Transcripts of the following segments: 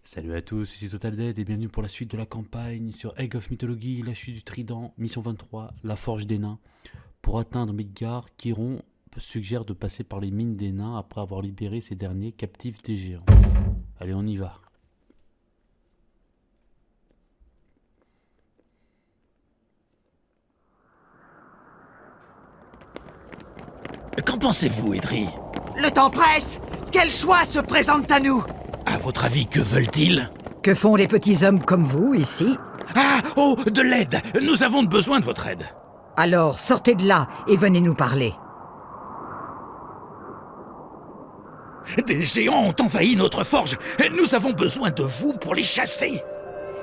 Salut à tous, ici Total Dead et bienvenue pour la suite de la campagne sur Egg of Mythology, la chute du trident, mission 23, la forge des nains. Pour atteindre Midgard, Chiron suggère de passer par les mines des nains après avoir libéré ces derniers captifs des géants. Allez, on y va. Qu'en pensez-vous, Edry? Le temps presse! Quel choix se présente à nous? À votre avis, que veulent-ils? Que font les petits hommes comme vous, ici? Ah! Oh, de l'aide! Nous avons besoin de votre aide. Alors, sortez de là et venez nous parler. Des géants ont envahi notre forge. Nous avons besoin de vous pour les chasser.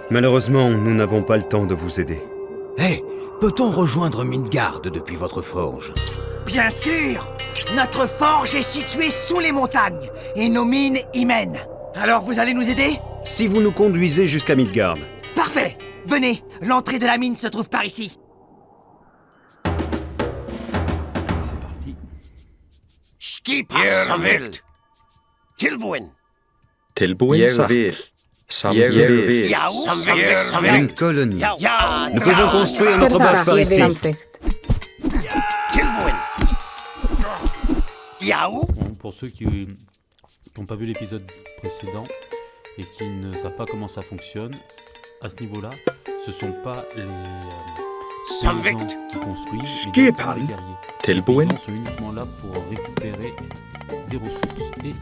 Malheureusement, nous n'avons pas le temps de vous aider. Hé, peut-on rejoindre Midgard depuis votre forge? Bien sûr! Notre forge est située sous les montagnes, et nos mines y mènent. Alors vous allez nous aider? Si vous nous conduisez jusqu'à Midgard. Parfait! Venez, l'entrée de la mine se trouve par ici. C'est parti. Skipassamvikt. Tilbúin. Tilbúin Já, Une colonie. Já, Nous pouvons construire notre base par ici. Tilbúin. Já. Bon, pour ceux qui n'ont pas vu l'épisode précédent et qui ne savent pas comment ça fonctionne, à ce niveau-là, ce sont pas les paysans qui construisent, mais directement les guerriers. Les paysans sont uniquement là pour récupérer des ressources. Et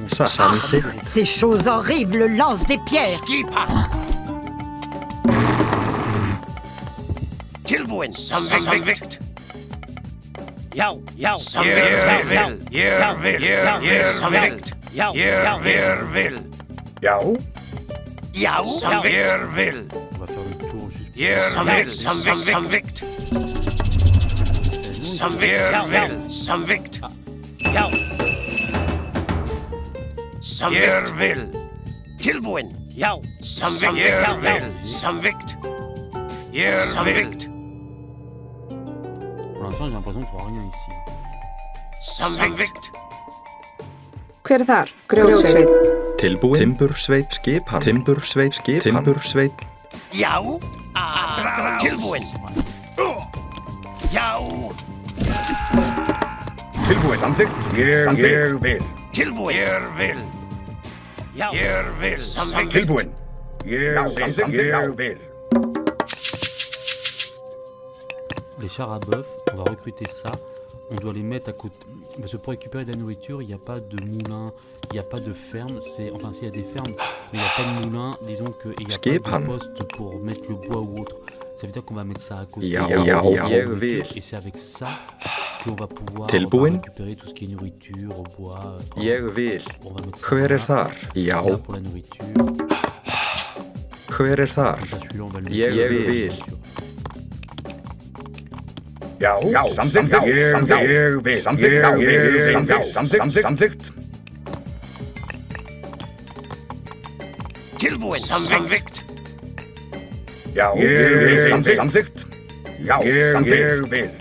je suis content. Ces choses horribles lancent des pierres. Skipa. Tilbúin. Samvikt. Já, já. Samvikt. Samvikt. Já, já. Já, samvikt. On va faire le tour juste Samvikt. Samvikt. Já. Samvikt. Tilbúin. Já. Samvikt. Samvikt. Pour l'instant, j'ai l'impression qu'on voit rien ici. Samvikt. Hver er þar? Grjótsveit. Tilbúin. Timbursveit, skipan. Timbursveit, skipan. Timbursveit. Já. Tilbúin. Já. Tilbúin. Samþykkt. Ég vil. Tilbúin. Já. Samvikt. Tilbúin. Ég vil. Les chars à bœuf, on va recruter ça. On doit les mettre à côté. Parce que pour récupérer de la nourriture, il n'y a pas de moulin, il n'y a pas de ferme. Enfin, s'il y a des fermes, mais il n'y a pas de moulin. Disons qu'il n'y a pas de poste pour mettre le bois ou autre. Ça veut dire qu'on va mettre ça à côté. Et c'est avec ça qu'on va pouvoir récupérer tout ce qui est nourriture, bois. On va mettre ça là pour la nourriture. Comme ça, celui-là, on va le mettre. Já, samþykkt. Ég vil. Samþykkt. Tilbúin. Samvikt. Já, samþykkt. Já, ég vil.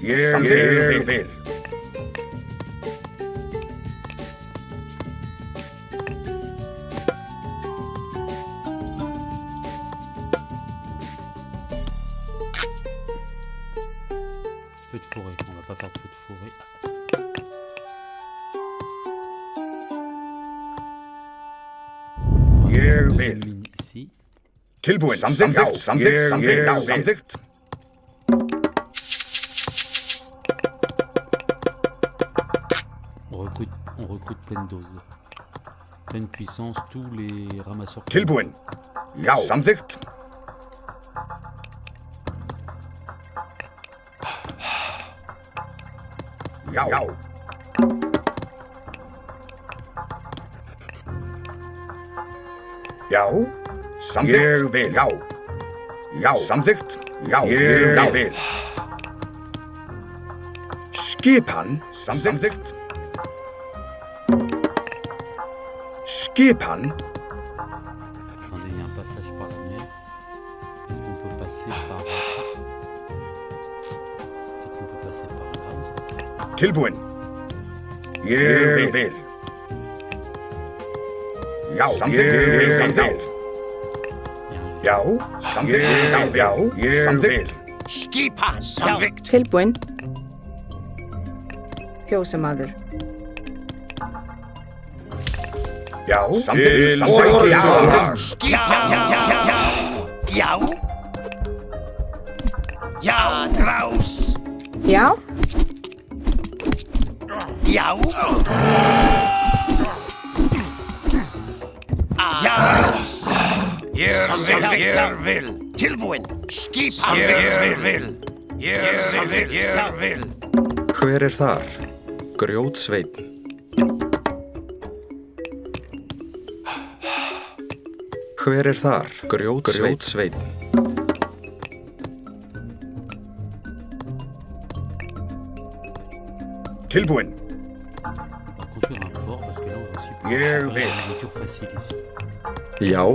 Ég vil. Feu de forêt, on va pas faire de feu de forêt. Ég vil. Deuxième mine ici. Tilbúin. Samþykkt. On recrute pleine dose. Pleine puissance, tous les ramasseurs. Tilbúin. Já, samþykkt. Já. Já. Samþykkt. Ég vil. Já. Já. Samþykkt. Já. Ég vil. Skipan. Samþykkt. Skipan. Attendez, il y a un passage par la mer. Est-ce qu'on peut passer par... Peut-être qu'on peut passer par là, on sait pas. Tilbúin. Ég vil. Já. Samþykkt. Samþykkt. Já. Samþykkt. Já. Samþykkt. Skipan. Samþykkt. Tilbúin. Fjósamaður. Já. Samþykkt. Samþykkt. Skipan. Já. Já, drás. Já. Já. Drás. Ég vil. Tilbúin. Skipan. Ég vil. Hver þar? Grjótsveinn. Hver þar? Grjótsveinn. Tilbúin. On va construire un port parce que là on va aussi pouvoir Yeah, faire mais- la nourriture facile ici. Já.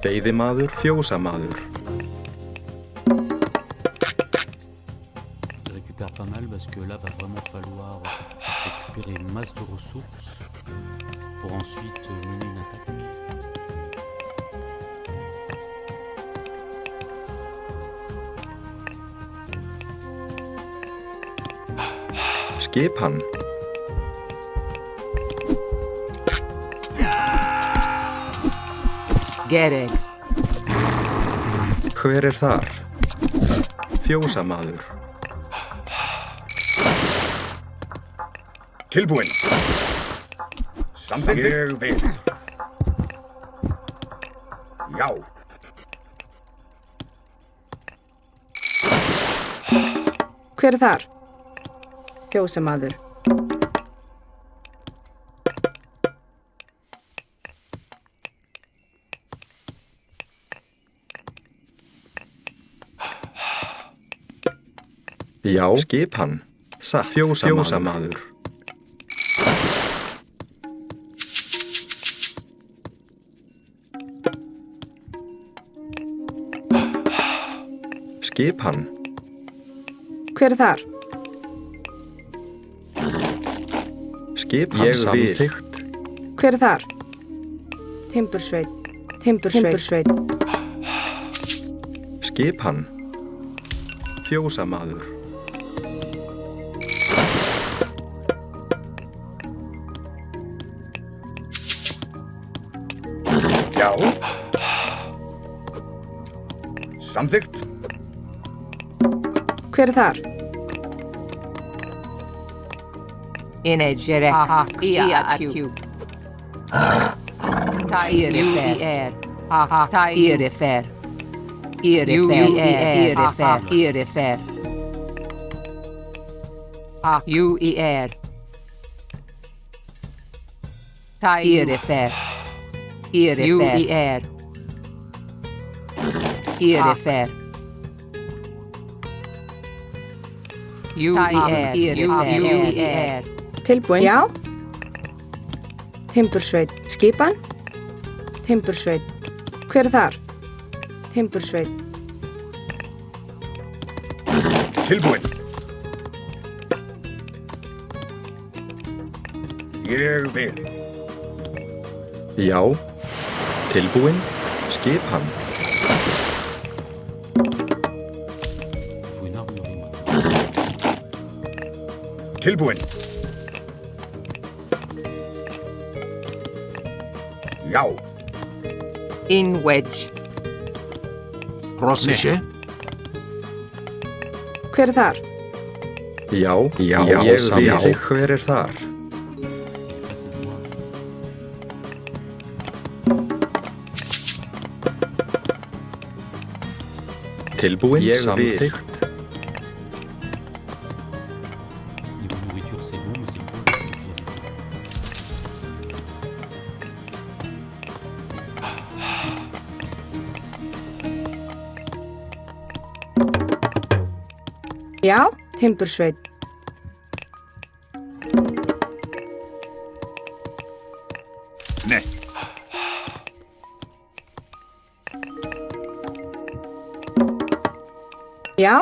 Veiðimaður, fjósamaður. Je récupère pas mal parce que là va vraiment falloir récupérer une masse de ressources pour ensuite mener une attaque. Skipan. Gereg. Hver þar? Fjósamaður. Tilbúin. Samþykkt. Ég vil. Já. Hver þar? Fjósamaður. Já. Skipan. Satt. Fjósamaður. Skipan. Hver þar? Skipan. Ég vil. Samþykkt. Hver þar? Timbursveit. Timbursveit. Skipan. Fjósamaður. Já. Samþykkt. Hver þar? Inegere. Iaq. Tairifer. Tairifer. Irifer. Uer. Tairifer. Irifer. Irifer. Uer. Tilbúin. Já. Timbursveit. Skipan. Timbursveit. Hver þar? Timbursveit. Tilbúin. Ég vil. Já. Tilbúin. Skipan. Il faut une armurerie maintenant. Tilbúin. Já. In wedge. Prossesje. Hver þar? Já. Ég vil. Hver þar? Tilbúin. Samþykkt. Já, timbursveit. Nei. Já,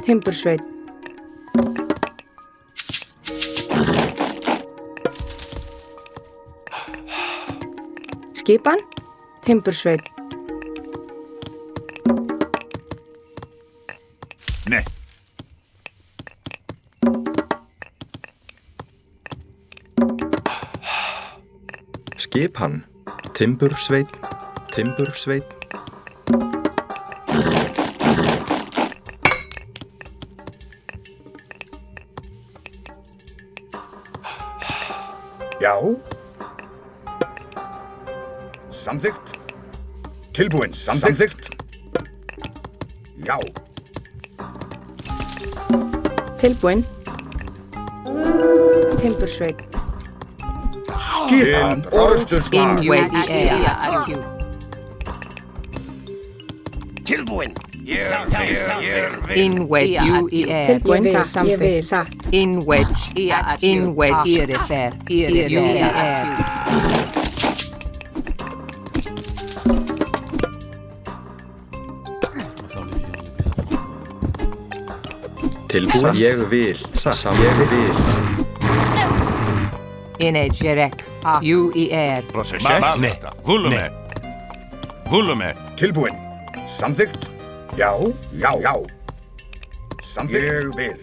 timbursveit. Skipan, timbursveit. Nei. Skipan, timbursveit, timbursveit. Já. Samþykkt. Tilbúin. Samþykkt. Já. Tilbúin. Timbursveit. Skipan orðstöðsvar. In wedge. Tilbúin. In wedge. Tilbúin, satt, ég vil, satt. In wedge. In wedge. Here fair. Tilbúin. Ég vil. Satt. Ég vil. In edge. Jerek. UER. Nei. Volume. Tilbúin. Samþykkt. Já. Já. Samþykkt. Ég vil.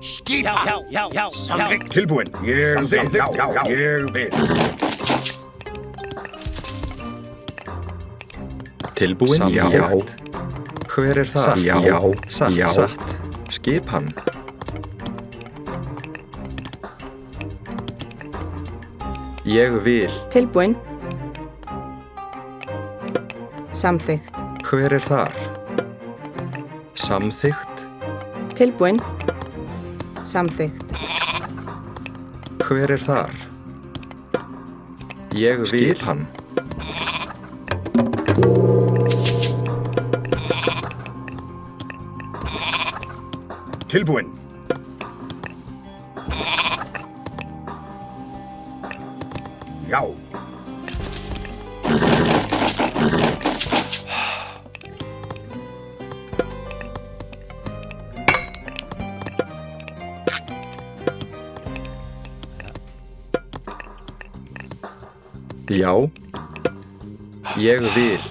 Skipan. Já. Samþykkt. Tilbúin. Ég vil. Já. Ég vil. Tilbúin. Já. Hver er það? Já. Satt. Skipan. Ég vil. Tilbúin. Samþykkt. Hver er þar? Samþykkt. Tilbúin. Samþykkt. Hver er þar? Ég vil. Skipan. Tilbúin. Já. Já. Ég vil.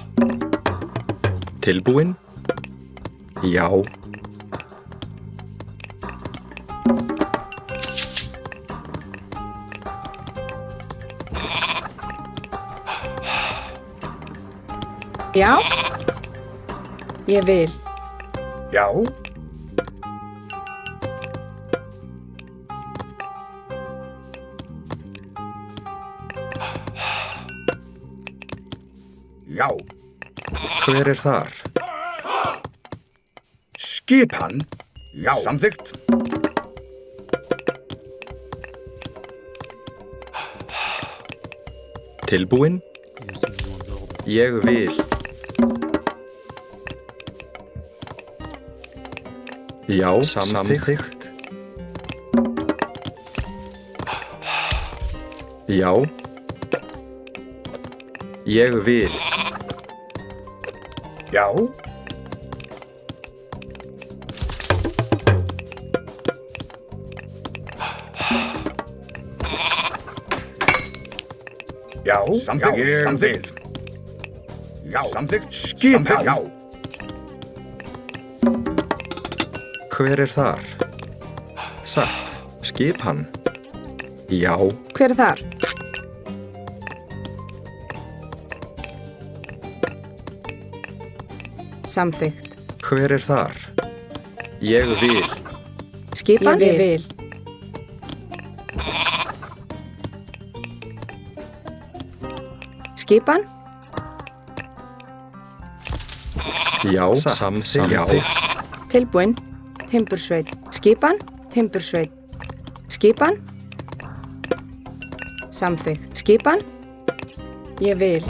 Tilbúin. Já. Já. Ég vil. Já. Já. Hver er þar? Skipan. Já. Samþykkt. Tilbúin. Ég vil. Já, samþykkt. Já. Ég vil. Já. Já. Samþykkt. Já. Samþykkt. Skipan. Já. Hver er þar? Satt. Skipan. Já. Hver er þar? Samþykkt. Hver er þar? Ég vil. Skipan. Ég vil. Skipan. Já, samþykkt. Tilbúin. Timbursveit. Skipan. Timbursveit. Skipan. Samþykkt. Skipan. Ég vil.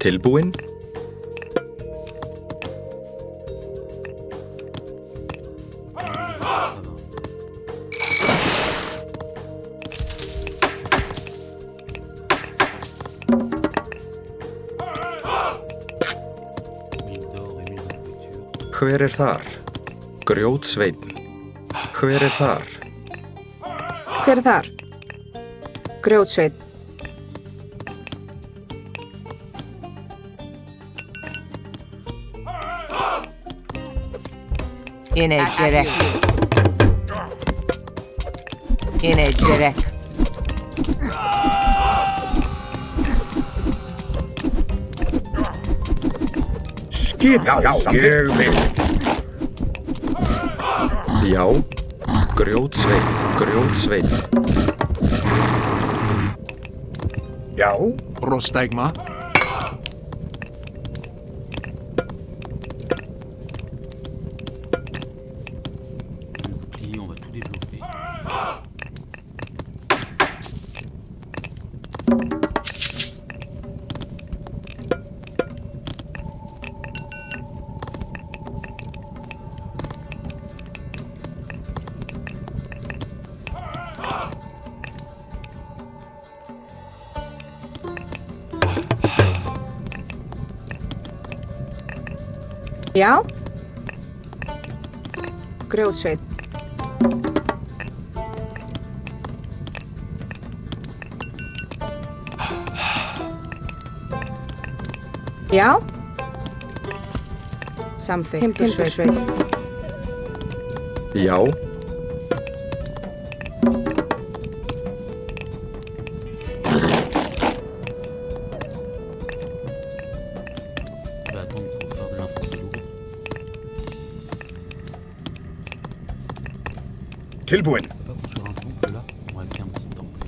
Tilbúin? Ça va. Mille d'or et 1000 de nourriture. Hver er þar? Grjótsveinn. Hver er þar? Hver er þar? Grjótsveit. Inecgerek. Inecgerek. Skipan samþykkt. Já. Grjótsveinn. Grjótsveinn. Já. Rostegma. Bouclier, on va tout développer. Já. Grjótsveit. Já. Samþykkt. Timbursveit. Já. Je vais attendre pour faire de l'infanterie lourde. Tilbúin. On peut pas construire un temple là? On va essayer un petit temple.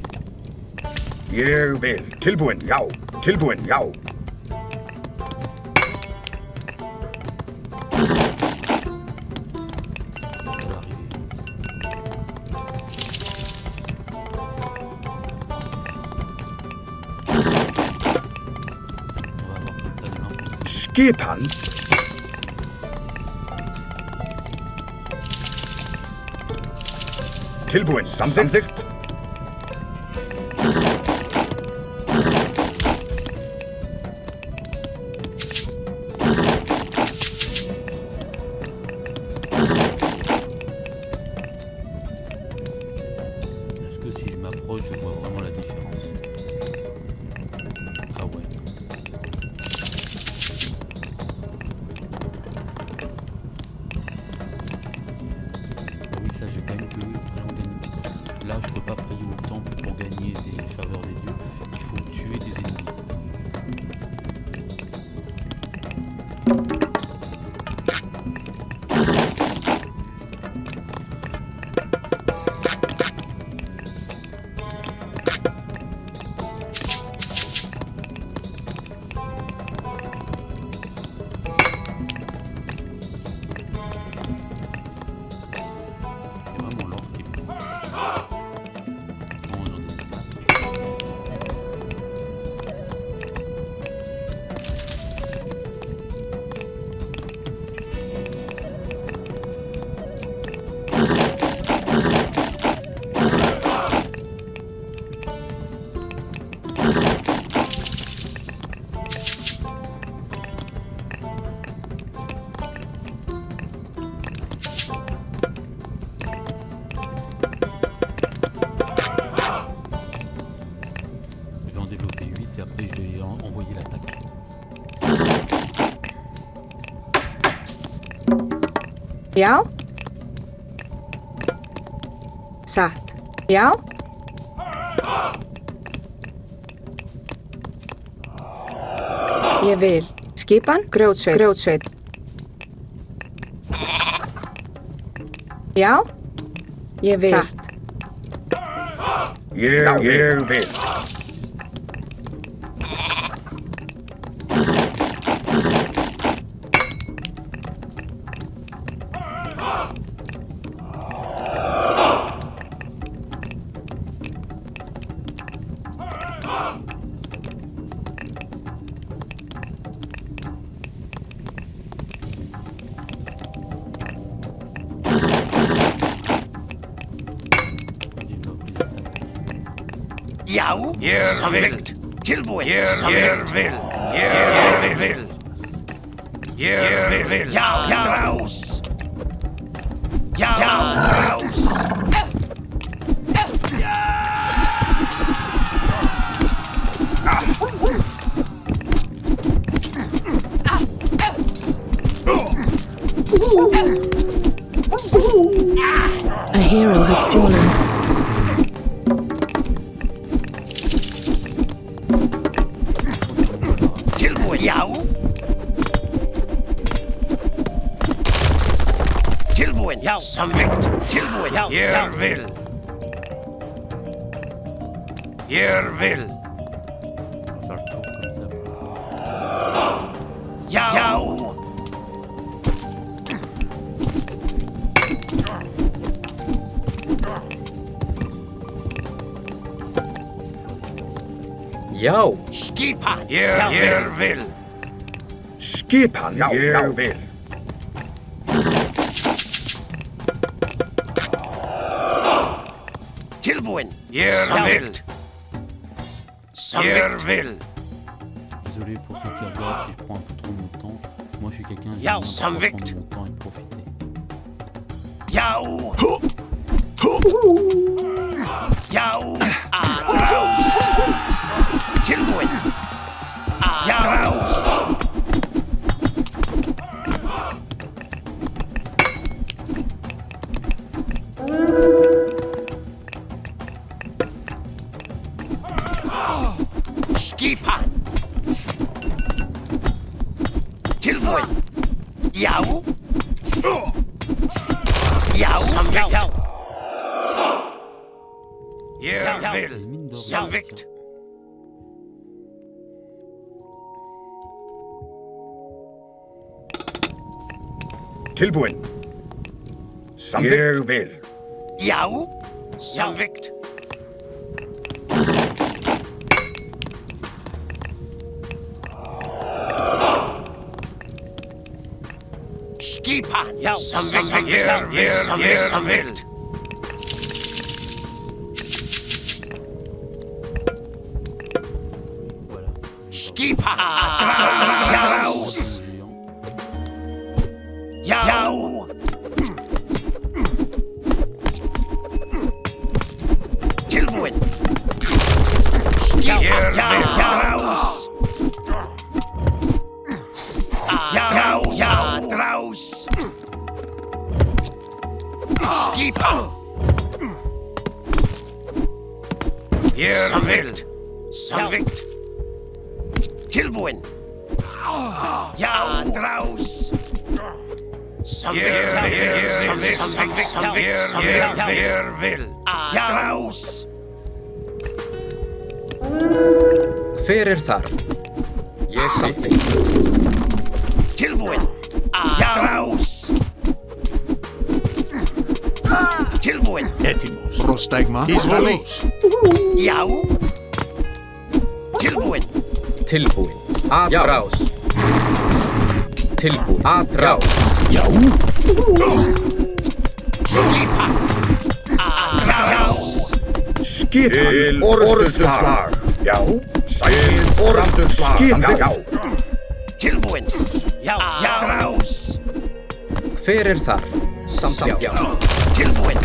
Ég vil. Tilbúin, já. Tilbúin, já. Ça va arriver. On va avoir comme ça de l'infanterie. Skipan. Tilbúin samþykkt. Est-ce que si je m'approche, je vois vraiment la différence? Ah ouais. Oui, ça j'ai quand même que vraiment gagner. Là, je peux pas prier au temple pour gagner des faveurs des dieux. Il faut tuer des ennemis. C'est vraiment l'or qui est bon. Bon, j'en ai pas. Je vais en développer 8 et après je vais envoyer l'attaque. Já. Satt. Já. Ég vil. Skipan. Grjótsveit. Grjótsveit. Já. Ég vil. Satt. Ég vil. Jau. Samvegt. Tilbúin. Vil. Já. Drás. Já. Drás. A hero has fallen. Tilbúin. Já. Tilbúin. Já. Samvegt. Tilbúin. Já. Vil. Vil. On va faire le tour comme ça. Já. Já, Skipan. Vil. skipan, ég vil. Tilbúin. Samvegt. Vil. Désolé pour ceux qui regardent si je prends un peu trop mon temps. Moi je suis quelqu'un qui Ja, aime bien samvegt. prendre mon temps et profiter. Já. Drás. Tilbúin. Drás. Skipan. Tilbúin. Já. Samvegt. Vil. Et mine de rien, Samvegt. Tilbúin. Ég vil. Já. Samvegt. Skipan. Já. Samvegt. Samvegt. voilà. Skipan. Le Drás. géant. Já. Tilbúin. Drás. Drás. Skipan. Samvegt. Tilbúin. Já. Drás. Samvegt. Vil. Drás. Hver er þar? Ég samþykki. Tilbúin. Drás. Tilbúin. Prostegma. Izvolis. Já. Tilbúin. Tilbúin. Atrás. Tilbúin. Atrás. Skipan. Drás. Skipan. Orðsslag. Já. Sæl orðsslag. Skipan. Já. Tilbúin. Já. Drás. Hver er þar? Samþjá. Tilbúin.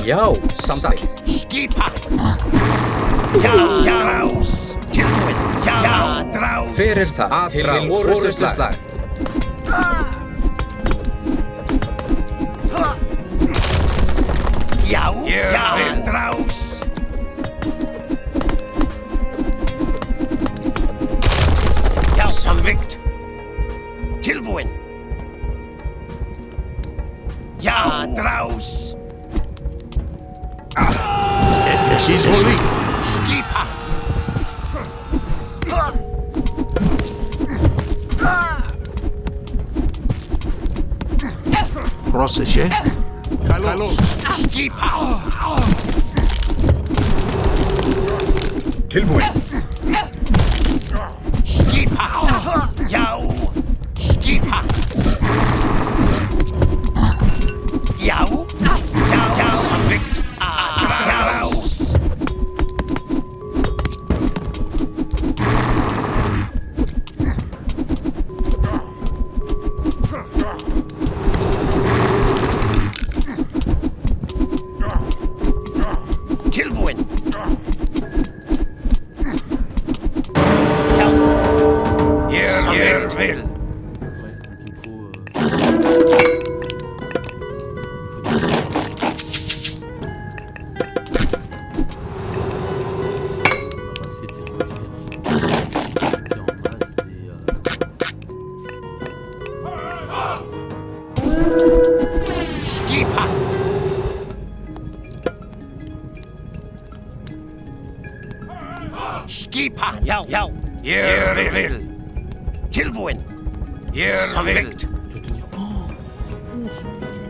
Já, samþykki. Skipan. Já. Drás. Tilbúin. Já. Drás. Hver er það? Til orðsslag. Já. Drás. Já. Samvegt. Tilbúin. Já. Drás. Izvolis. Skipan. Πρόσεχε. Καλώς. Skipan. Tilbúin. vil. Ouais, donc il me faut... On va essayer de s'écouter. Et en masse des... Skipa. Skipa. Ja. Jeg vil. Tilbúin. Jeg vil. Je vais tenir... Oh 11 minutes.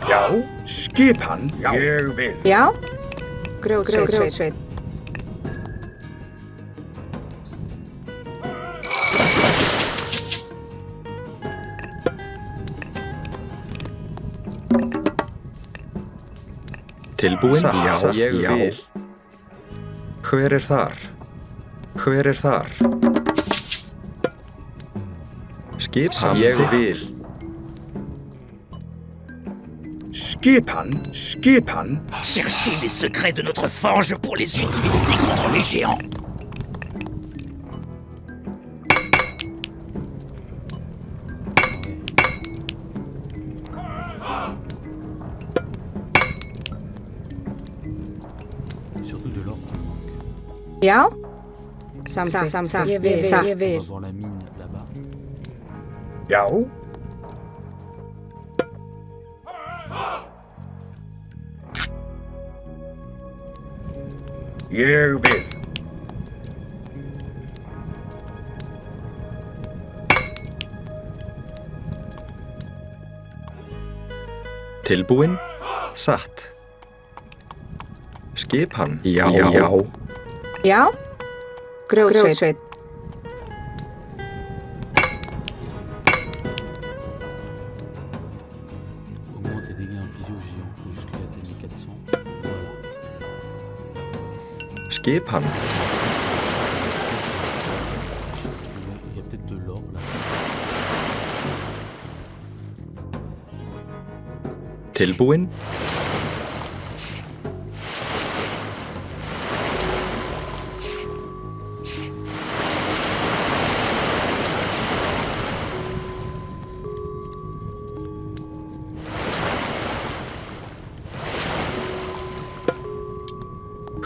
Já, skipan. Ég vil. Já? Grjótsveit. Tilbúin? Já, ég vil. Hver er þar? Hver er þar? Skipan, ég vil. Skipan. Cherchez les secrets de notre forge pour les utiliser contre les géants. Surtout de l'or qui me manque. Já? Samþykkt. Ég vil. On va voir la mine là-bas. Já. Ég vil. Tilbúin? Satt. Skipan? Já. Já? Grjótsveit. Augmente les dégâts infligés aux géants. Faut juste qu'il atteigne les 400. Voilà. Skipan? Il y a peut-être de l'or là. Tilbúin?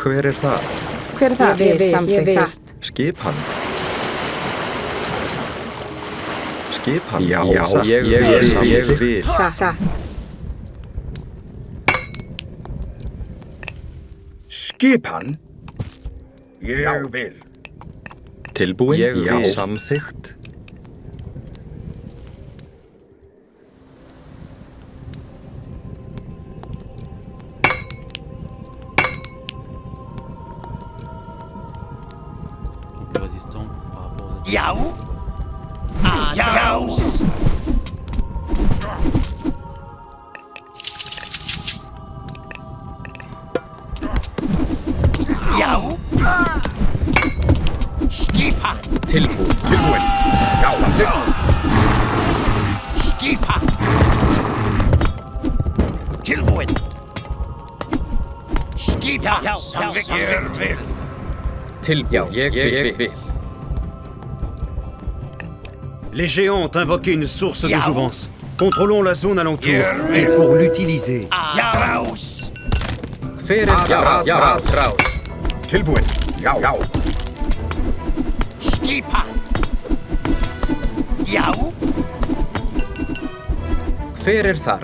Hver er þar? Hver er það? Ég vil. Samþykkt. Skipan? Skipan? Já, ég vil. Satt. Skipan. Ég vil. Tilbúin? Já. Samþykkt? Plus résistant par rapport aux attaques. Já. Atraus. Já. Skipa. Tilbúin. Já, samþykkt. Skipa. Tilbúin. Skipa. Samþykkt. Ég vil. Tilbúin, ég vil. Les géants ont invoqué une source de jouvence. Contrôlons la zone alentour. Et pour l'utiliser... Atraus. Hver er þar? Atraus. Tilbúin. Já. Skipa. Já. Hver er þar?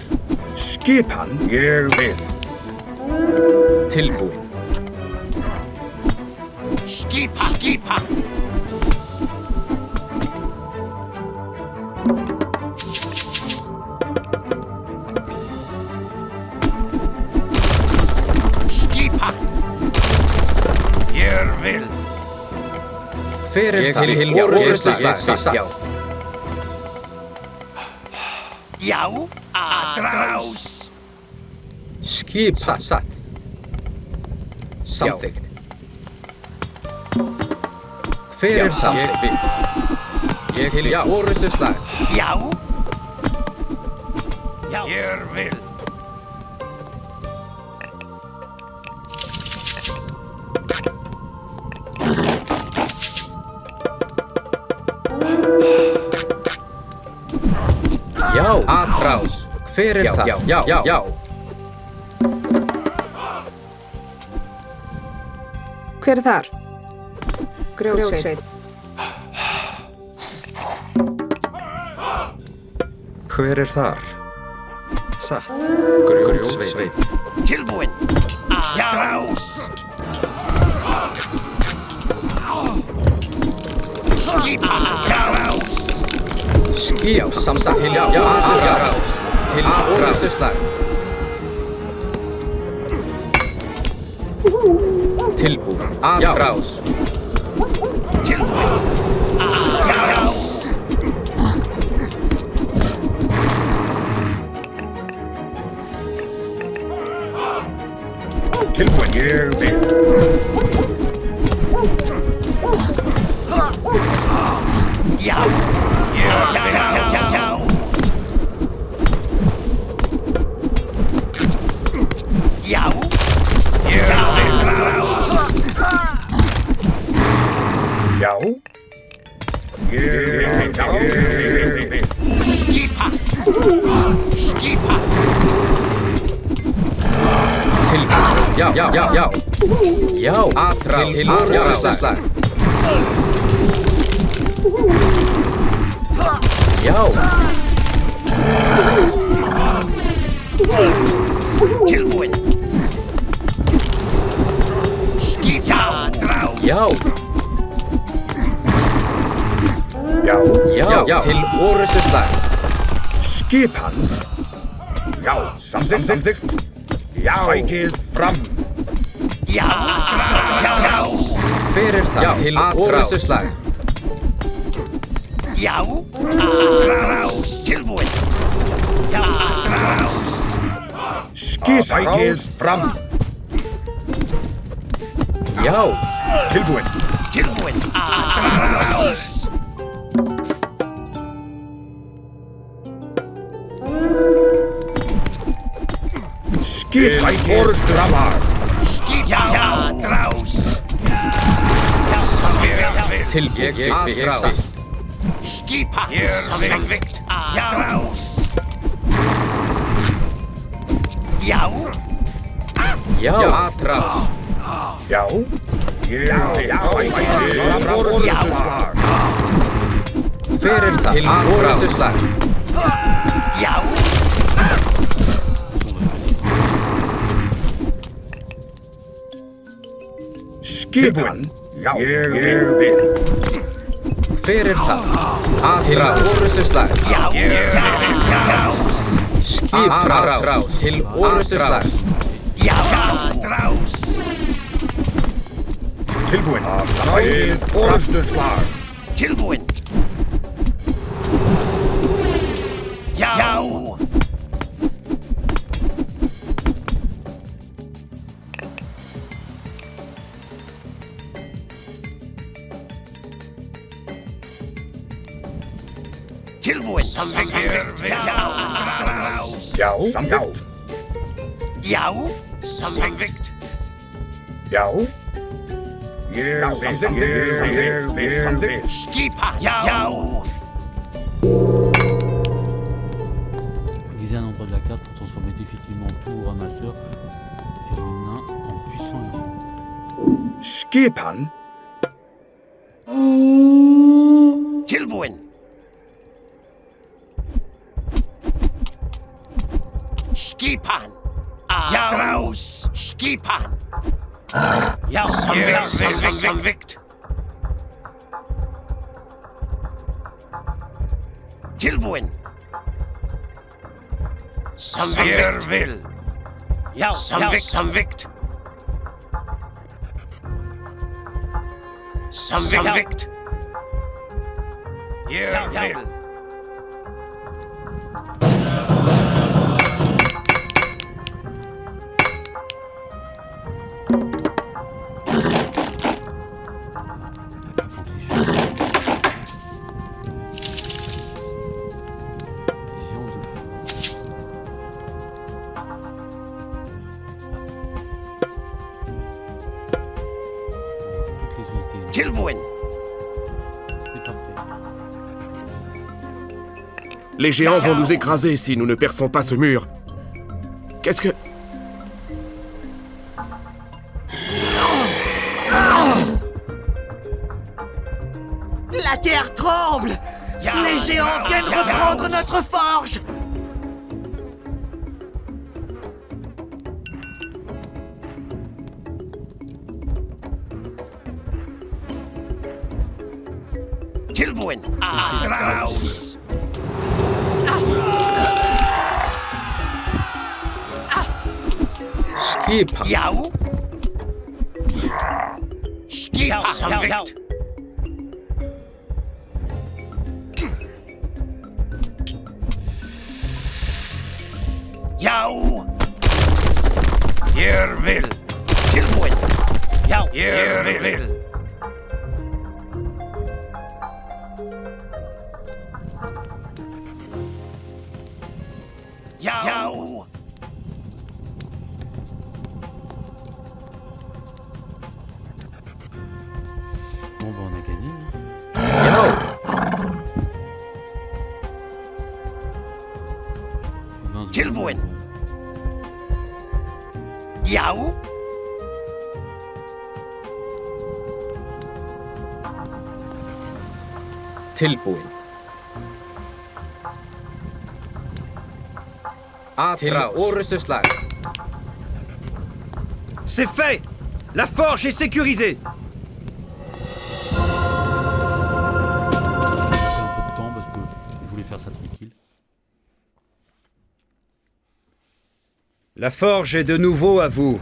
Skipan. Ég vil. Tilbúin. Skipa. Ég vil. Hver er þar? Orrustuslag. Já. Atraus. Skipan. Satt. Samþykkt. Hver er þar? Ég vil. Orrustuslag. Já. Ég vil. Hver er það? Já. Hver er þar? Grjótsveit. Hver er þar? Satt. Grjótsveit. Tilbúin. Rás. Rás. Skip samsagt til rás. Til orðuslag. Tilbúin að rás. Tilbúin, ég vil. Já. Já, aðrá til orðuslag. Já. Tilbúin. Já, til orðuslag. Skipan. Já, samþykkt. Já. Sækið fram. Hver er það? Til orðuslag. Tilbúin. Sækið fram. Já. Tilbúin. Sækið fram. Til að rás. Skipa. Samþykkt. Rás. Já. Að rás. Já. Hver er það? Til orðuslag. Skipan. Ég vil. Hver er það? Til orðuslag. Skip rás. Til orðuslag. Tilbúin. Sækið orðuslag. Tilbúin. Tilbúin. Samþykkt. Samþykkt. Samþykkt. Skipa. Visez un endroit de la carte pour transformer définitivement tout ramasseur et le nain en puissant héros. Skipan. Tilbúin. Skipan. Rás. Skipan. Samþykkt. Tilbúin. Samþykkt. Samþykkt. Samþykkt. Ég vil. Tilbúin. C'est parfait. Les géants vont nous écraser si nous ne perçons pas ce mur. Qu'est-ce que... La terre tremble! Les géants viennent reprendre notre forge! Tilbuin! Adraus! Skipa. Yau! Skip samvegt! Yau! Yervil! Tilbuin! Yau! Yervil! Yau! Bon, bah, on a gagné. Tilbuin! Yau! Tilbúin. Atra orustuslag. C'est fait! La forge est sécurisée! Un peu de temps parce que je voulais faire ça tranquille. La forge est de nouveau à vous.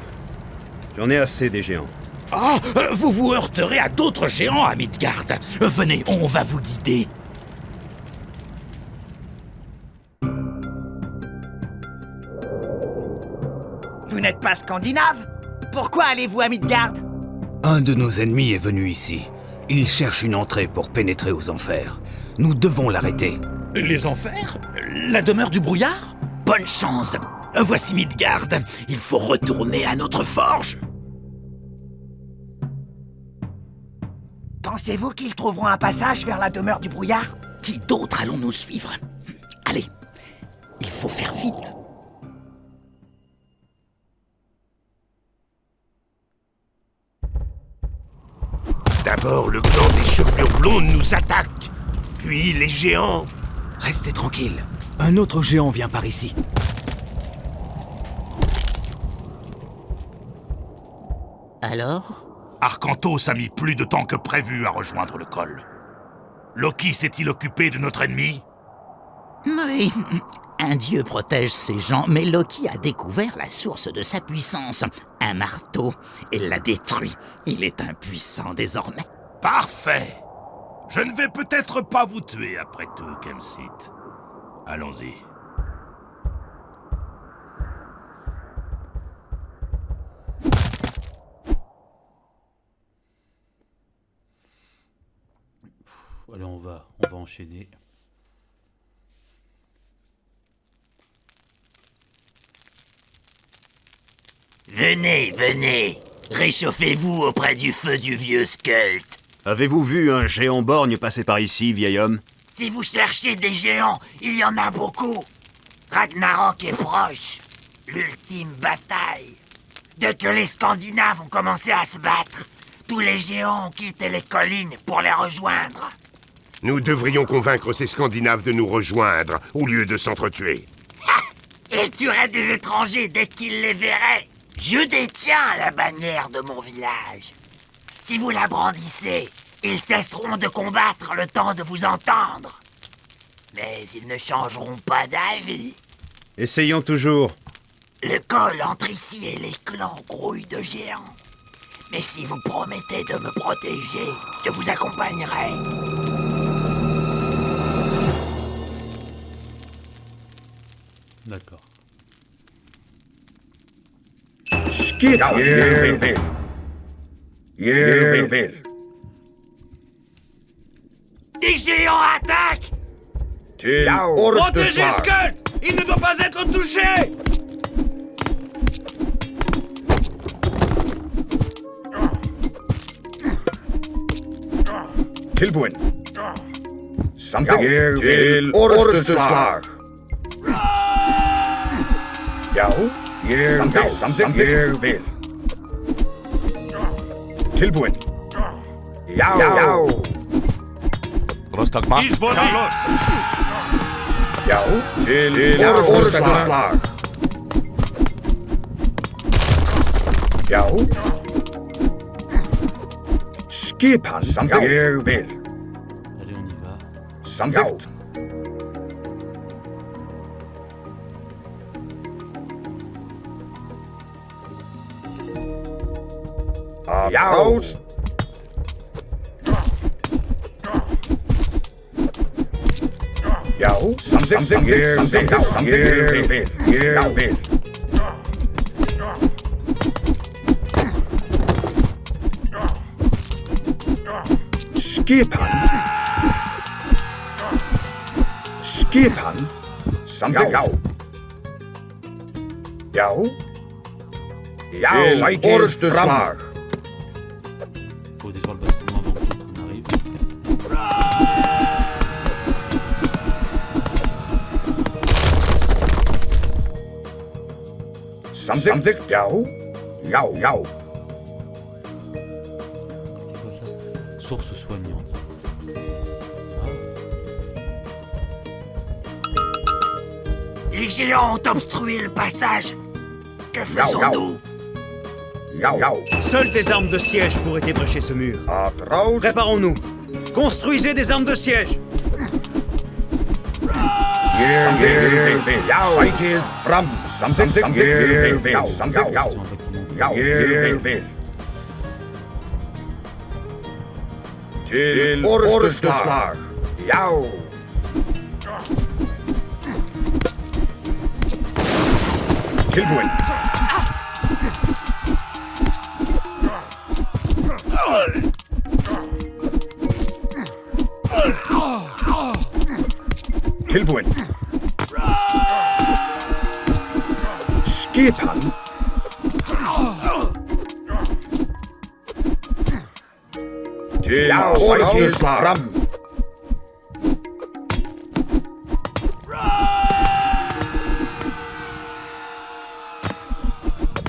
J'en ai assez des géants. Ah, vous vous heurterez à d'autres géants à Midgard. Venez, on va vous guider. Vous n'êtes pas scandinave? Pourquoi allez-vous à Midgard? Un de nos ennemis est venu ici. Il cherche une entrée pour pénétrer aux enfers. Nous devons l'arrêter. Les enfers? La demeure du brouillard? Bonne chance. Voici Midgard. Il faut retourner à notre forge. Pensez-vous qu'ils trouveront un passage vers la demeure du brouillard? Qui d'autre allons nous suivre? Allez, il faut faire vite. D'abord, le clan des chevelures blondes nous attaque. Puis les géants. Restez tranquille. Un autre géant vient par ici. Alors? Arcantos a mis plus de temps que prévu à rejoindre le col. Loki s'est-il occupé de notre ennemi? Oui, un dieu protège ses gens, mais Loki a découvert la source de sa puissance. Un marteau, et l'a détruit. Il est impuissant désormais. Parfait. Je ne vais peut-être pas vous tuer après tout, Kemsit. Allons-y. Allez, on va enchaîner. Venez, venez. Réchauffez-vous auprès du feu du vieux Skelt. Avez-vous vu un géant borgne passer par ici, vieil homme? Si vous cherchez des géants, il y en a beaucoup. Ragnarok est proche. L'ultime bataille. Dès que les Scandinaves ont commencé à se battre, tous les géants ont quitté les collines pour les rejoindre. Nous devrions convaincre ces Scandinaves de nous rejoindre, au lieu de s'entretuer. Ils tueraient des étrangers dès qu'ils les verraient. Je détiens la bannière de mon village. Si vous la brandissez, ils cesseront de combattre le temps de vous entendre. Mais ils ne changeront pas d'avis. Essayons toujours. Le col entre ici et les clans grouille de géants. Mais si vous promettez de me protéger, je vous accompagnerai. D'accord. Skip. Yerbil. Des géants attaquent! Protégez Skuld! Il ne doit pas être touché! Tilbúin. Samþykkt til orrustuslag. Já, samþykkt, ég vil. Tilbúinn. Já. Rostagma. Carlos. Já, til orrustuslag. Já. Skipan, samþykkt, ég vil. Allez, on y va. Samþykkt. Applaus. Já, samþykkt, ég vil. Skipan, samþykkt. Já, orrustuslag. Faut défendre le bâtiment avant qu'on arrive. Samþykkt, já. C'est quoi ça? Source soignante. Les géants ont obstrué le passage. Que faisons-nous? Seules des armes de siège pourraient ébrécher ce mur. Préparons-nous. Construisez des armes de siège. Til orrustuslag. Já. Tilbúinn. Tilbúinn. Skipan. Til orrustuslag.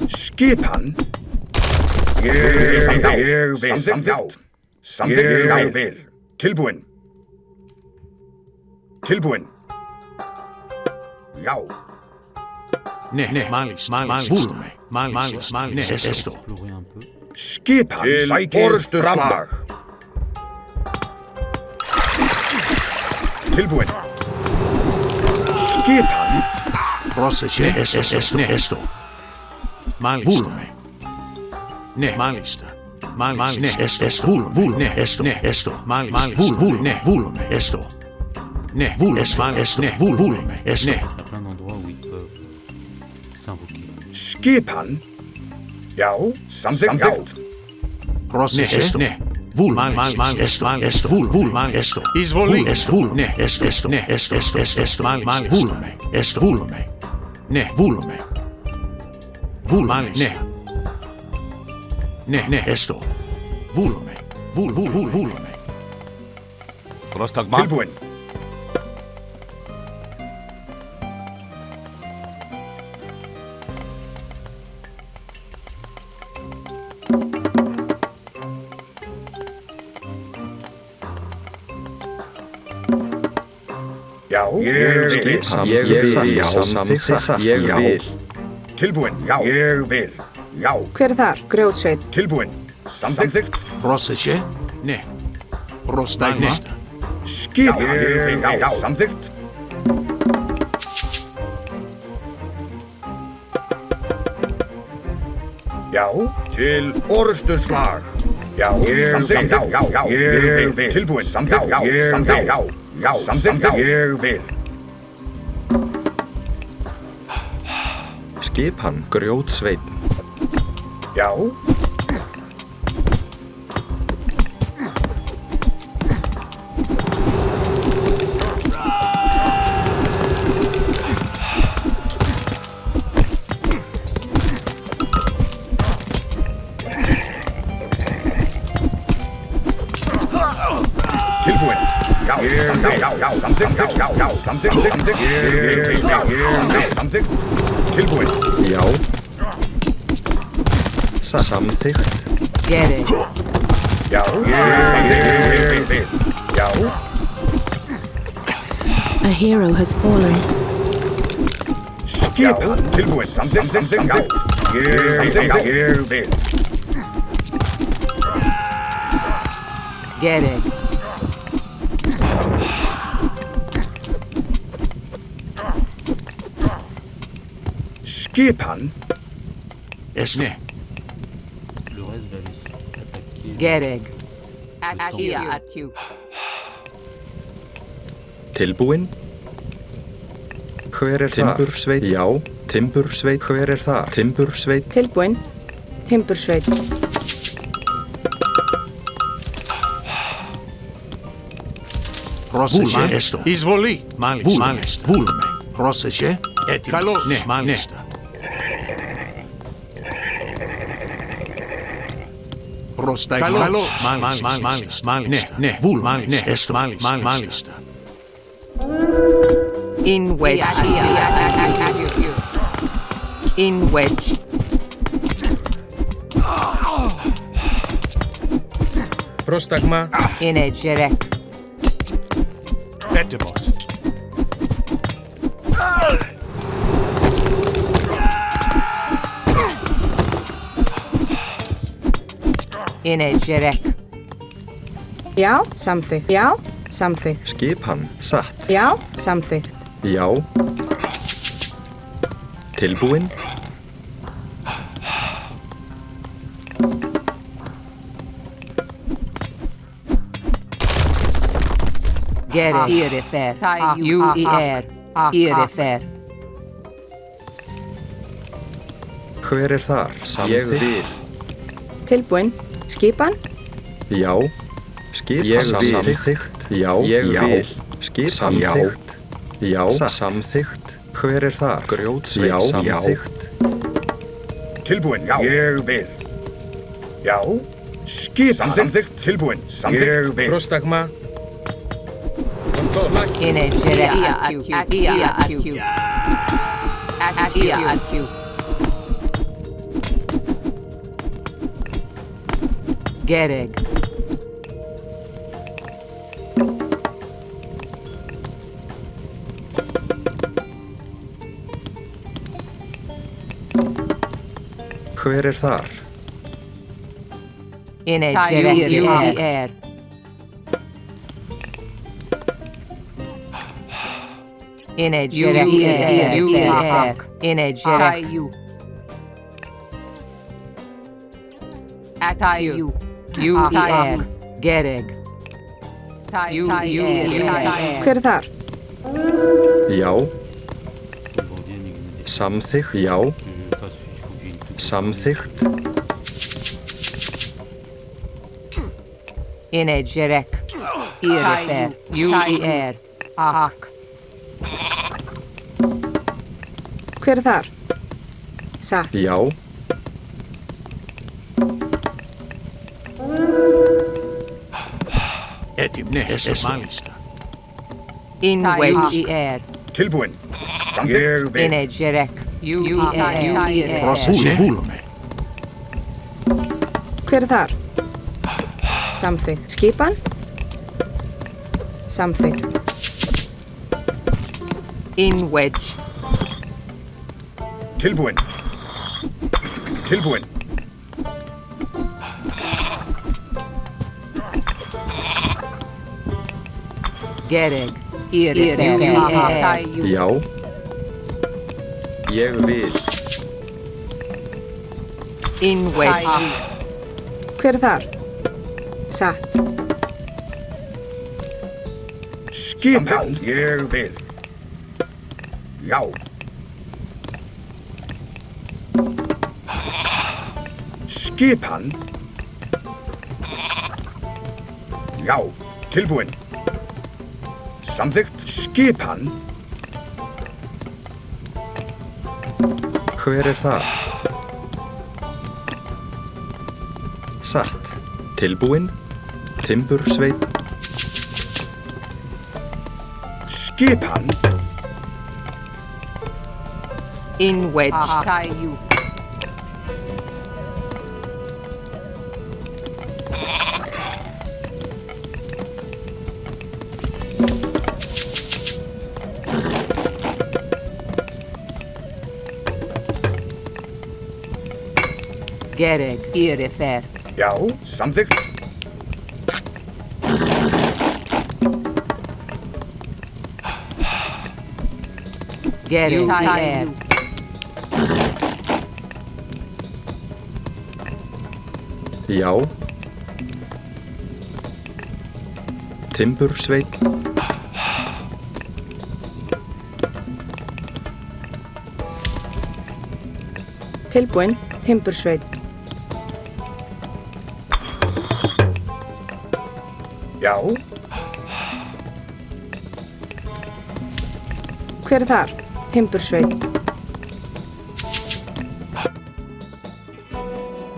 Skipan. Samþykkt, ég vil. Tilbúinn. Já. Explorer un peu. Skipan til orrustuslag. Tilbúinn. Skipan. Il y a plein d'endroits où ils peuvent s'invoquer. Skipan. Já, samþykkt. Rostagma. Tilbúinn. Já, ég vil. Tilbúinn, ég vil. Já. Hver er þar? Grjótsveinn. Tilbúinn. Samþykkt. Skipan. Já, samþykkt. Já, til orrustuslag. Já, samþykkt. Ég vil. Tilbúinn. Samþykkt. Já, samþykkt. Ég vil. Skipan Grjótsveinn. Já. Tilbúinn. Já, Tilbúin. Já. Samþykkt. Get it. Já. Já. A hero has fallen. Skipan. Tilbúin. Samþykkt. Ég vil. Get it. Skipan. Esne. Le reste va les attaquer. Get it. At you. Tilbúin. Hver þar? Timbursveit. Já. Timbursveit. Hver þar? Timbursveit. Tilbúin. Timbursveit. Πρόσεχε έστω. Εισβολή. Μάλιστα. Βούλουμε. Πρόσεχε. Έτοιμο. Καλώς. Ναι, μάλιστα. Προς τα εκεί. Καλώς. Μάλιστα. Ναι. Βούλουμε. Ναι. Έστω. Μάλιστα. In wedge. In wedge. Πρόσταγμα. In edge. Έτοιμος. In edge. Já, samþykkt. Já, samþykkt. Skipan. Satt. Já, samþykkt. Já. Tilbúin. Get it. Irifer. Irifer. Hver þar? Ég vil. Tilbúin. Skipan. Já. Skipan. Ég vil. Samþykkt. Já. Ég vil. Skipan. Samþykkt. Já. Samþykkt. Hver þar? Grjótsveit. Já. Samþykkt. Tilbúin. Já. Ég vil. Já. Skipan. Samþykkt. Tilbúin. Samþykkt. Ég vil. Πρόσταγμα. In edge. At you. Get it. Hver þar? In edge. In edge. In edge. At you. Get it. Hver þar? Já. Bordier, Nigné. Samþykkt. Já. Samþykkt. In edge. Irifer. Ak. Hver þar? Satt. Já. Έτοιμο. Ναι, μάλιστα. In wedge. Tilbúin. Samþykkt. In edge. Πρόσεχε. Βούλουμε. Hver þar? Samþykkt. Skipan. Samþykkt. In wedge. Tilbúin. Tilbúin. Get it. Já. Ég vil. In wedge. Hver þar? Satt. Skipan. Ég vil. Já. Skipan. Já. Tilbúin. Samþykkt. Skipan. Hver þar? Satt. Tilbúin. Timbursveit. Skipan. In wedge. Gereg, Irifer. Já, samþykkt. Gereg, Ed. Já. Timbursveinn. Tilbúin, timbursveit. Já. Hver er þar? Timbursveit. On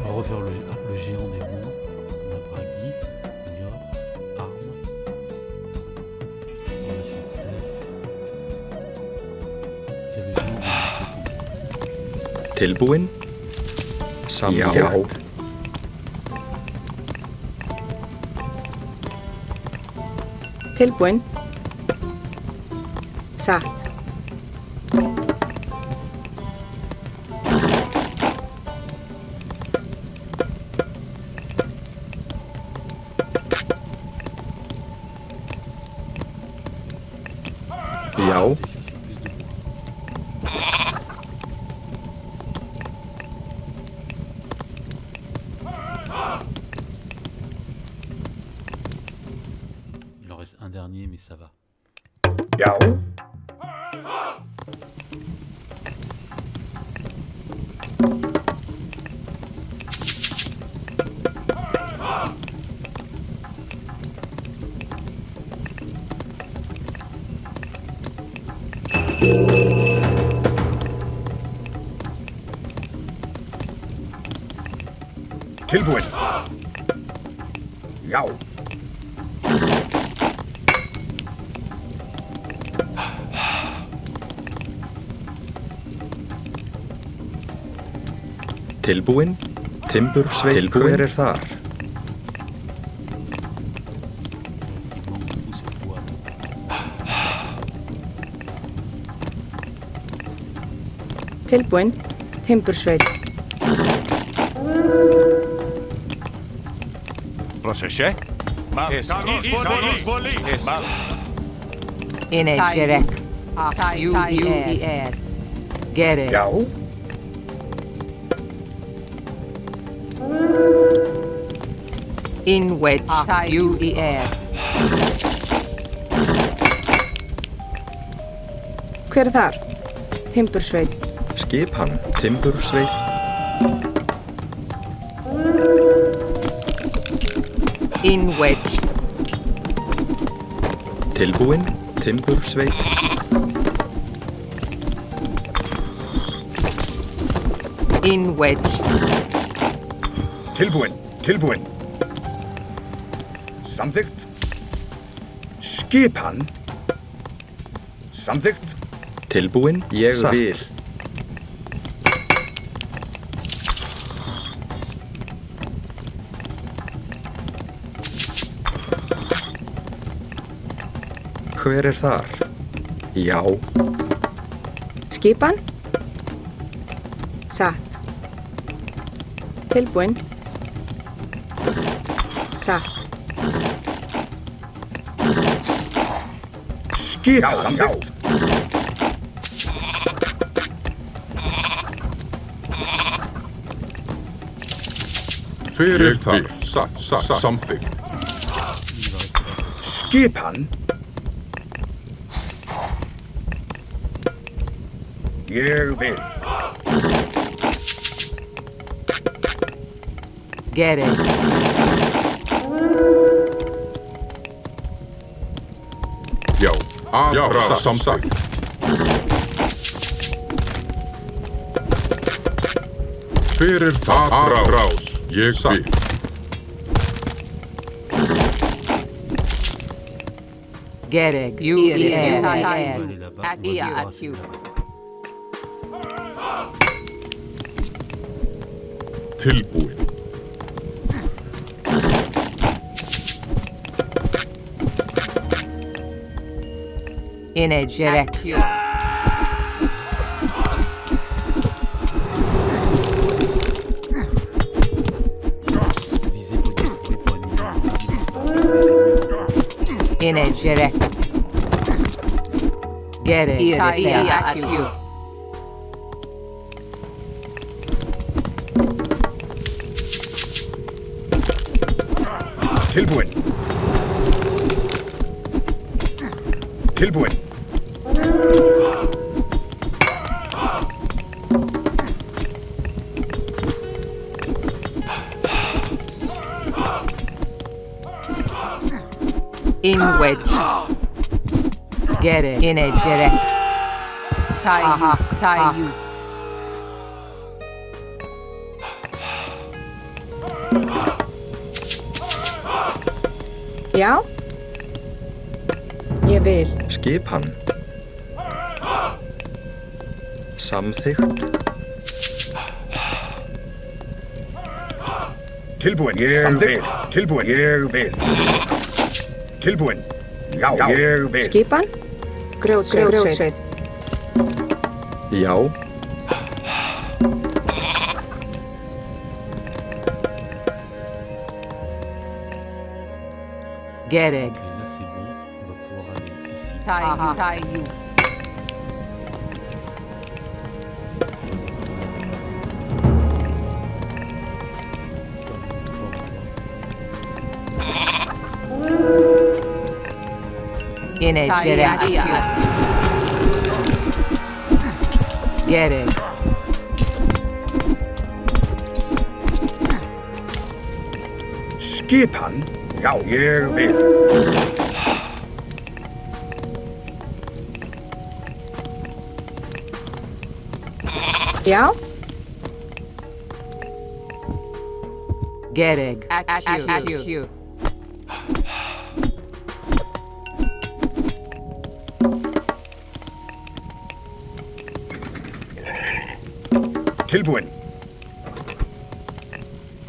va refaire le géant des monts. On a Bragi, Nior, Arme. Formation flèche. Il y a le géant des Tilbúin. Samþykkt. Tilbúin. Satt. Já. Il en reste un dernier, mais ça va. Já. Tilbúin. Já. Tilbúin. Timbursveinn. Hver er þar? Tilbúin, timbursveit. Proceše? In a Gerek. Ed. Gereg. Já. In wedge. Ed. Hver er þar? Timbursveit. Skipan. Timbursveinn. In wedge. Tilbúin. Timbursveinn. In wedge. Tilbúin. Tilbúin. Samþykkt. Skipan. Samþykkt. Tilbúin. Ég vil. Hver er þar? Já. Skipan. Satt. Tilbúin. Satt. Skipan. Samþykkt. Fyrir þar. Samþykkt. Skipan. Ég vil. Gereg. Já. Aðra samþykkt. Fyrir það rás. Ég vil. Gereg. U-E-R. On va aller là-bas. At On va se you. débarrasser de là-bas. Tilbúin. Inegerek. Viser pour détruire, pour éliminer. Inegerek. Gereg. At you. Tilbúin. Tilbúin. In wedge. Gereg. Inegerek. Tie you. Já? Ég vil. Skipan. Samþykkt. Tilbúin. Ég vil. Tilbúin. Ég vil. Tilbúin. Já, ég vil. Skipan? Grjótsveit. Já. Gereg. Ok, là c'est bon. On va pouvoir aller ici. Tie you. Inegerek. Gereg. Skipan. Já, ég vil. Já? Gereg. At you. Tilbúin.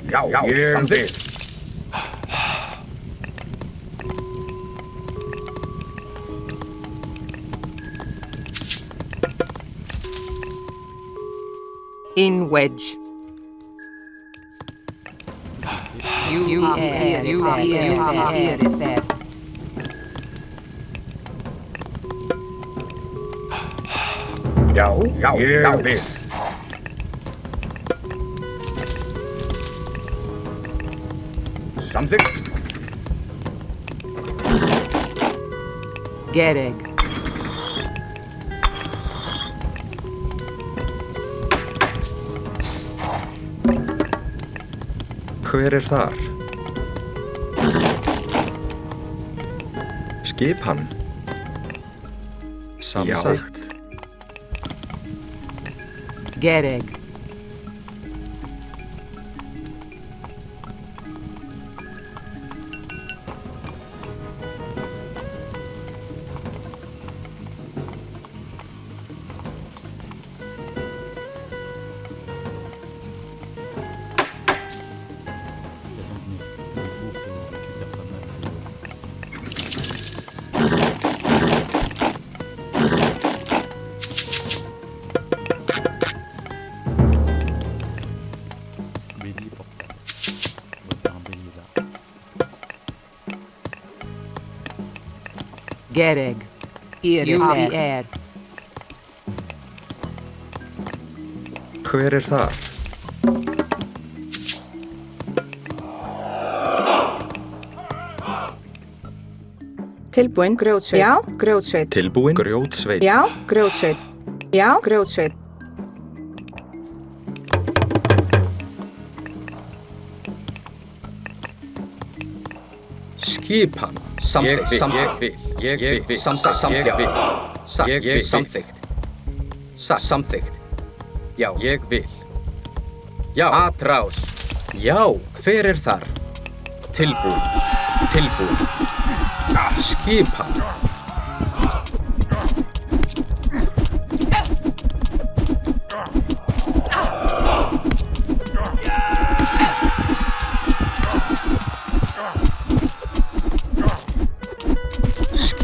Já, ég vil. In wedge. You are there. Já, ég vil. Samþykkt. Gereg. Hver er þar? Skipan. Samþykkt. Gereg. Gereg. U-E-R. Hver er þar? Tilbúin. Grjótsveit. Já, grjótsveit. Tilbúin. Grjótsveit. Já, grjótsveit. Já, grjótsveit. Skipan. Samþykkt. Ég vil. Samþykkt. Samþykkt. Já, ég vil. Já. Atrás. Já, hver er þar? Tilbúin. Skipan.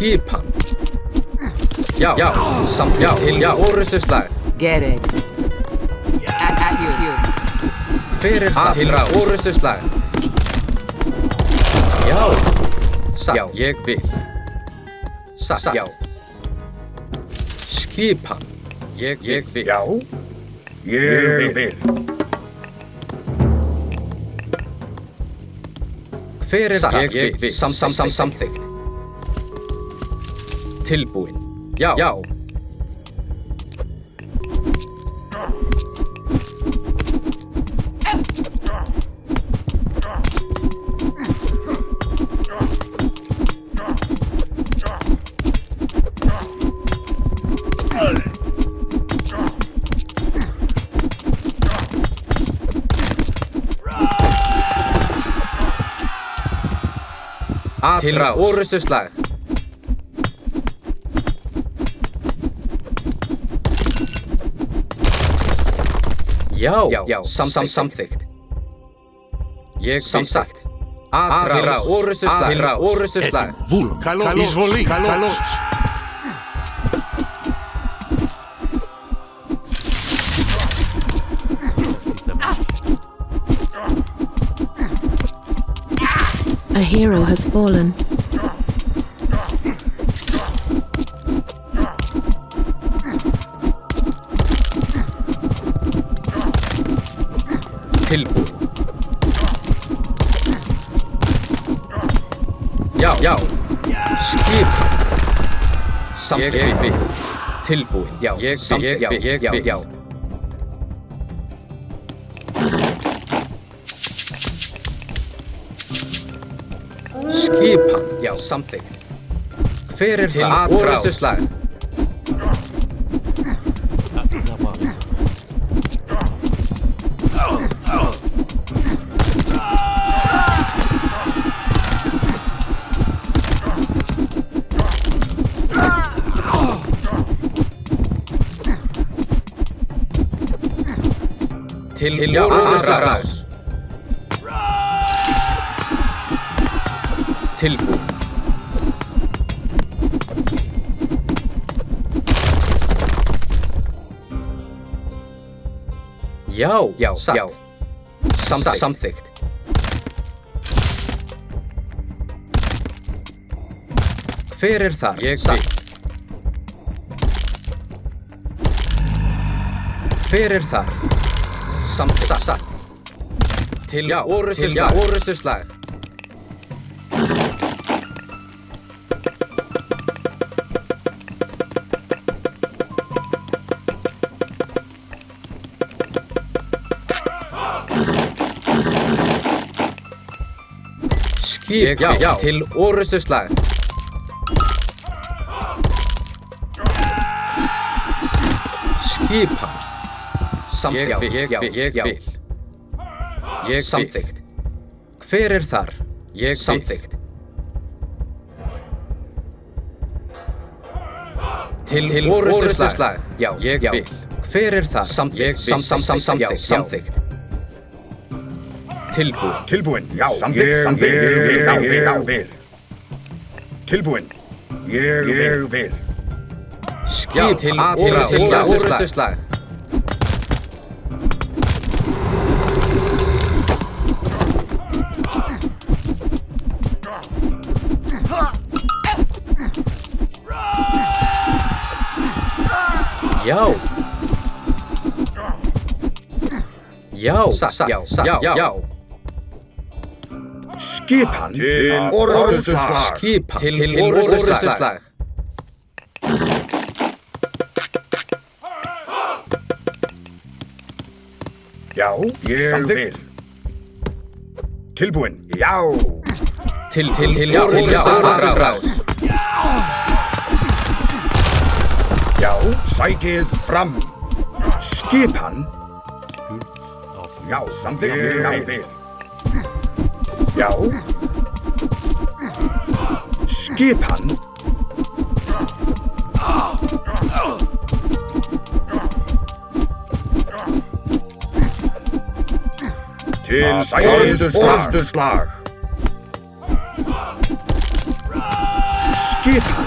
Skipan. Já, samt já, til já, orustuslag. Gereg. At you. Hver það? Til orustuslag. Já. Satt, já, ég vil. Satt, já. Skipan. Ég vil. Já, ég vil. Hver það? Ég vil. Samþykkt. Tilbúin. Já. Til orustuslag. Já, samþykkt. Ég samsagt. Til orustuslag. Kalos. A hero has fallen. Tilbúin. Já. Skip. Samþykkt. Tilbúin. Já. Já. Skipan. Já, samþykkt. Hver það? Orustuslag. Til orustuslag. Tilbúin. Já, satt. Samþykkt. Hver þar? Ég vil. Hver þar? Satt. Til orustuslag. Skip, já, til orustuslag. Skipan. Ég vil. Ég samþykkt. Hver þar? Ég samþykkt. Til orustuslag. Já, ég vil. Hver það? Samþykkt. Tilbúin. Já, samþykkt. Ég vil. Tilbúin. Ég vil. Skip til orustuslag. Já. Skipan til orustuslag. Skipan til orustuslag. Já, ég vil. Tilbúin. Já. Til orustuslag. Já, sækið fram. Skipan. Já, samþykkt. Ég vil. Já. Skipan. Til orustuslag. Skipan.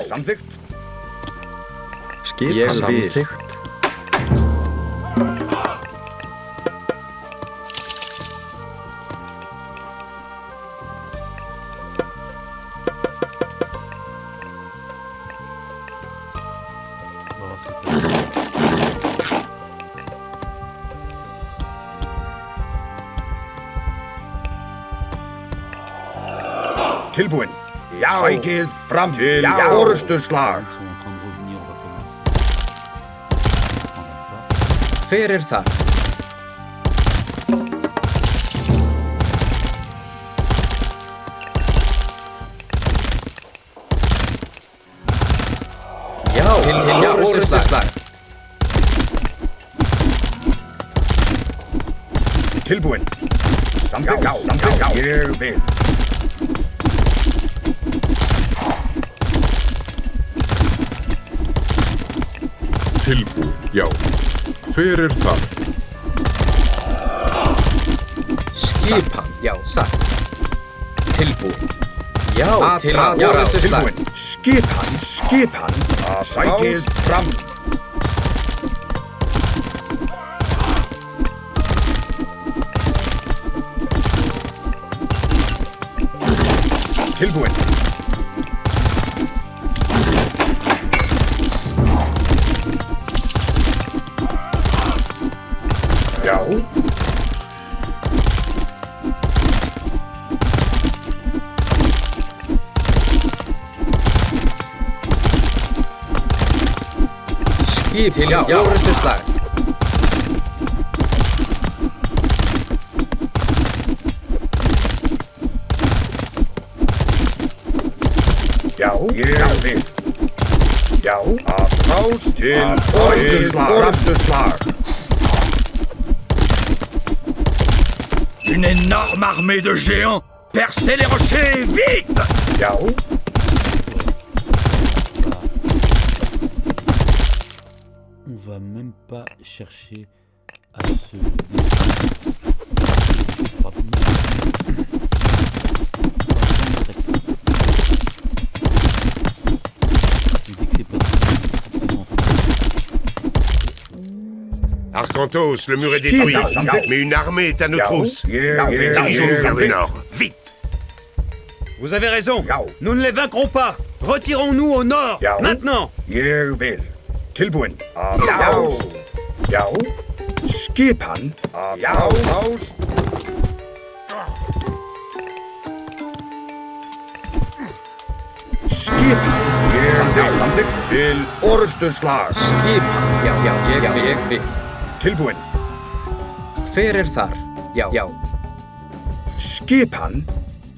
Samþykkt. Skip samþykkt. Tilbúin. Sækið fram til orustuslag. Hver er þar? Já, til orustuslag. Tilbúin. Samþykkt. Ég vil. Tilbúin, já. Hver er það? Skipan, já, satt. Tilbúin. Já, til orustuslag. Tilbúin. Skipan. Sækið fram. Tilbúin. Já. Skip til orustuslag. Já, ég vil. Já, applaus til orustuslag. Une énorme armée de géants! Percez les rochers, vite! Ja. On va même pas chercher à se... Arcantos, le mur est détruit, mais une armée est à nos trousses. Dirigeons-nous vers le nord, vite! Vous avez raison. Nous ne les vaincrons pas. Retirons-nous au nord, maintenant. Ég vil. Tilbúin. Já. Skipan. Já. Skipan. Samþykkt til orustuslag. Skipan, já, ég vil. Tilbúin. Hver er þar? Já. Skipan.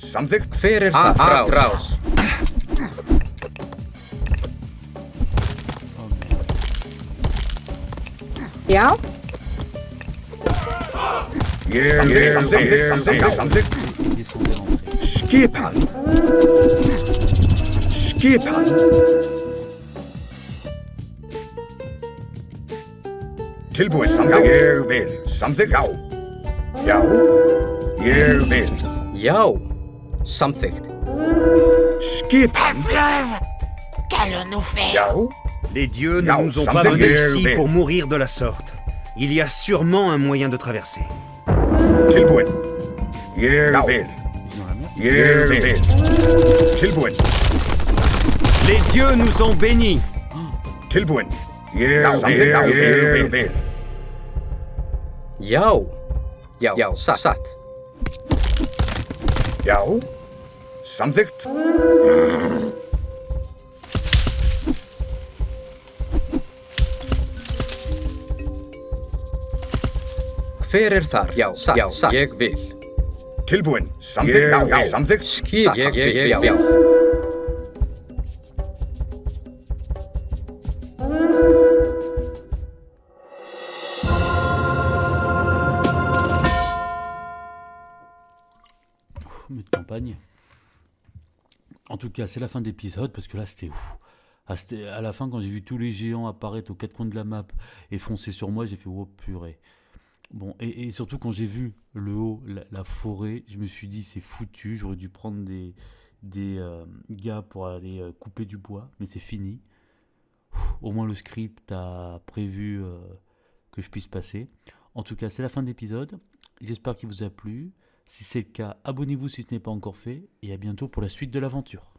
Samþykkt. Hver er þar? Rás. Já. Samþykkt. Skipan. Tilbúin. Ég vil. Samþykkt. Já. Ég vil. Já. Samþykkt. Skipan. Fleuve! Qu'allons-nous faire? Já. Les dieux ne nous ont pas menés ici pour mourir de la sorte. Il y a sûrement un moyen de traverser. Tilbúin. Ég vil. Tilbúin. Les dieux nous ont bénis. Tilbúin. Ég vil. Já, satt. Já. Samþykkt. Hver er þar? Já, satt. Ég vil. Tilbúin. Samþykkt. Skip. Já. De campagne. En tout cas, c'est la fin de l'épisode parce que là, c'était ouf. À la fin, quand j'ai vu tous les géants apparaître aux quatre coins de la map et foncer sur moi, j'ai fait oh purée. Bon, et surtout quand j'ai vu le haut, la forêt, je me suis dit c'est foutu, j'aurais dû prendre des gars pour aller couper du bois, mais c'est fini. Au moins le script a prévu que je puisse passer. En tout cas, c'est la fin de l'épisode. J'espère qu'il vous a plu. Si c'est le cas, abonnez-vous si ce n'est pas encore fait. Et à bientôt pour la suite de l'aventure.